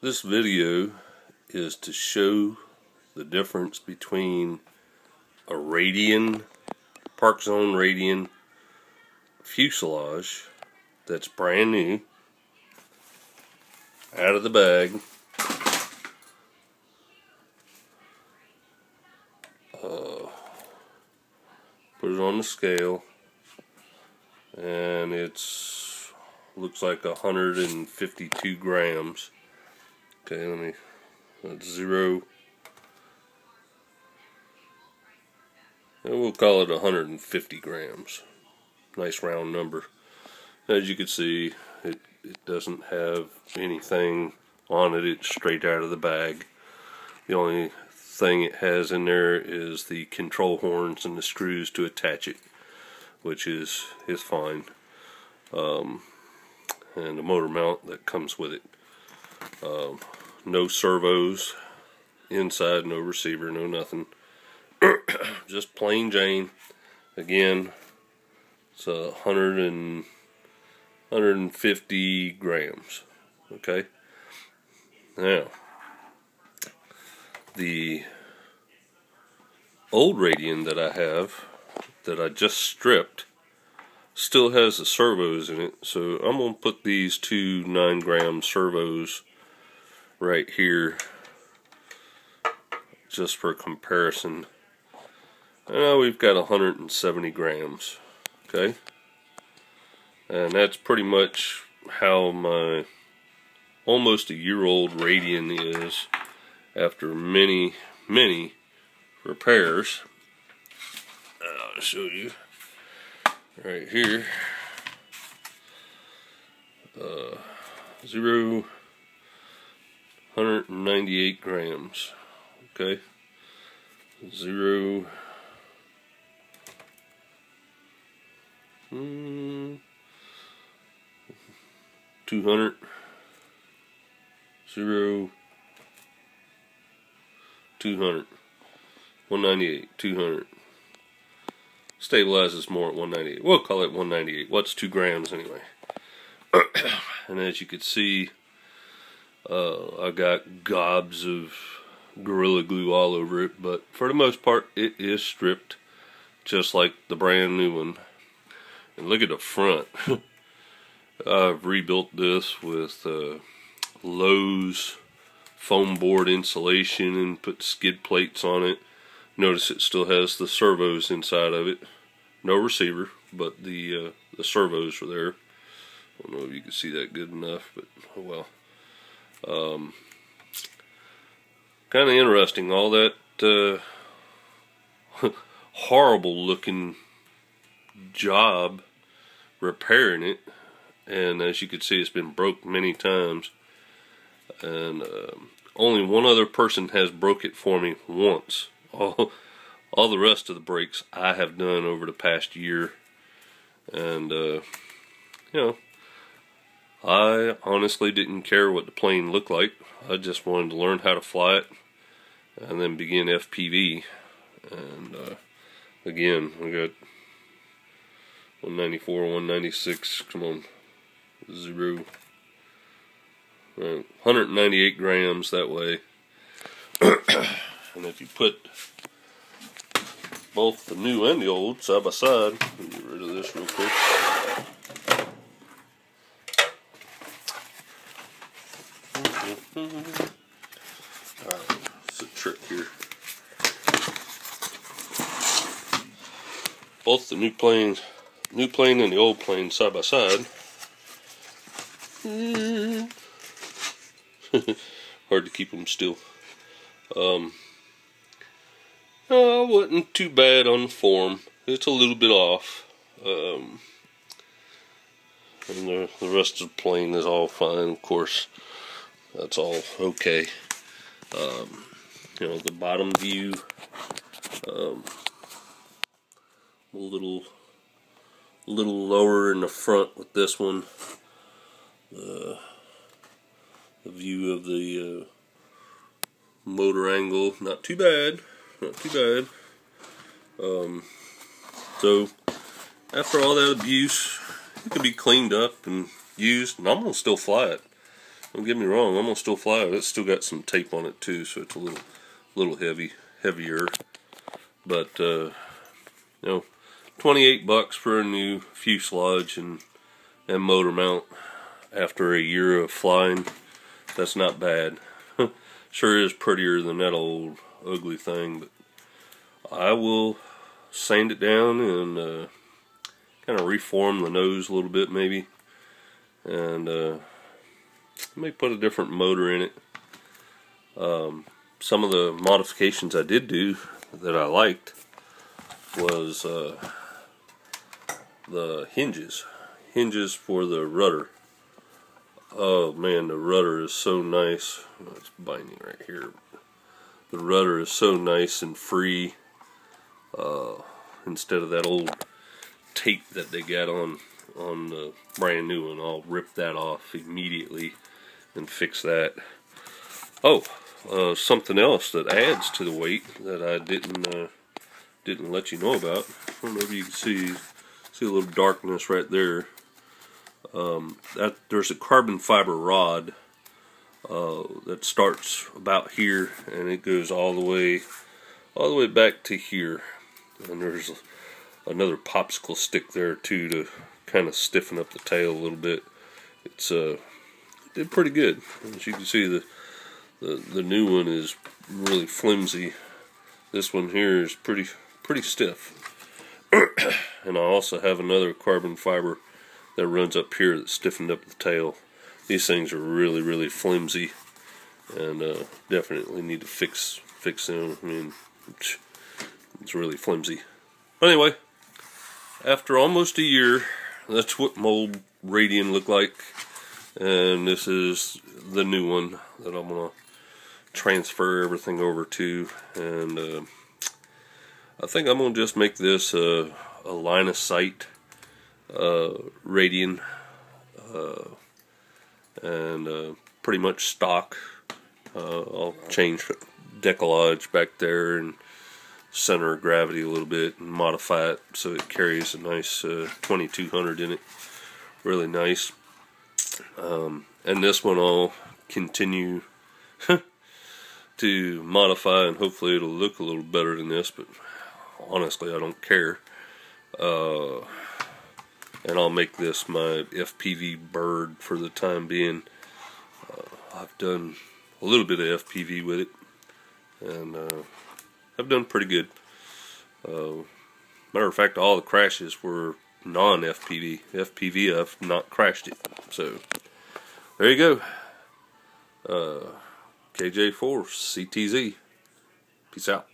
This video is to show the difference between a Radian, Parkzone Radian fuselage that's brand new, out of the bag, put it on the scale, and it's looks like 152 grams. Okay, that's 0. And we'll call it 150 grams. Nice round number. As you can see, it doesn't have anything on it. It's straight out of the bag. The only thing it has in there is the control horns and the screws to attach it, which is fine. And the motor mount that comes with it. No servos inside, no receiver, no nothing. Just plain Jane. Again, it's 150 grams. Okay. Now, the old Radian that I have, that I just stripped, still has the servos in it. So I'm going to put these two 9-gram servos right here, just for comparison. Now we've got 170 grams. Okay, and that's pretty much how my almost a year-old Radian is after many repairs. I'll show you right here. 198 grams. Okay, 0. 200, 0, 200, 198, 200. Stabilizes more at 198. We'll call it 198. What's 2 grams anyway? And as you can see, I got gobs of Gorilla Glue all over it, but for the most part it is stripped just like the brand new one. And look at the front. I've rebuilt this with Lowe's foam board insulation and put skid plates on it. Notice it still has the servos inside of it. No receiver, but the servos are there. I don't know if you can see that good enough, but oh well. Kind of interesting, all that horrible looking job repairing it, and as you can see, it's been broke many times, and only one other person has broke it for me once. All the rest of the breaks I have done over the past year, and you know, I honestly didn't care what the plane looked like. I just wanted to learn how to fly it and then begin FPV. And again, we got 194, 196, come on, 0. 198 grams that way. And if you put both the new and the old side by side, let me get rid of this real quick. Alright, it's a trick here. Both the new plane and the old plane side by side. Hard to keep them still. Wasn't too bad on the form. It's a little bit off. And the rest of the plane is all fine, of course. That's all okay. You know, the bottom view, a little lower in the front with this one. The view of the motor angle, not too bad, not too bad. So after all that abuse, it can be cleaned up and used, and I'm gonna still fly it. don't get me wrong, I'm gonna still fly it. It's still got some tape on it too, so it's a little heavier. But you know, $28 for a new fuselage and motor mount after a year of flying. That's not bad. Sure is prettier than that old ugly thing, but I will sand it down and kind of reform the nose a little bit maybe, and may put a different motor in it. Some of the modifications I did do that I liked was the hinges for the rudder. Oh man, the rudder is so nice. It's binding right here. The rudder is so nice and free, instead of that old tape that they got on the brand new one. I'll rip that off immediately and fix that. Oh, something else that adds to the weight that I didn't let you know about. I don't know if you can see a little darkness right there. There's a carbon fiber rod that starts about here and it goes all the way back to here, and there's another popsicle stick there too to kind of stiffen up the tail a little bit. It's it did pretty good. As you can see, the new one is really flimsy. This one here is pretty stiff. And I also have another carbon fiber that runs up here that stiffened up the tail. These things are really flimsy, and definitely need to fix them. I mean, it's really flimsy. But anyway, after almost a year, that's what my old Radian looked like, and this is the new one that I'm gonna transfer everything over to. And I think I'm gonna just make this a line of sight Radian, and pretty much stock. I'll change decollage back there and center of gravity a little bit and modify it so it carries a nice 2200 in it. Really nice. And this one I'll continue to modify, and hopefully it'll look a little better than this, but honestly I don't care. And I'll make this my FPV bird for the time being. I've done a little bit of FPV with it, and I've done pretty good. Matter of fact, all the crashes were non-FPV. FPV, I've not crashed it. So there you go. KJ4 CTZ. Peace out.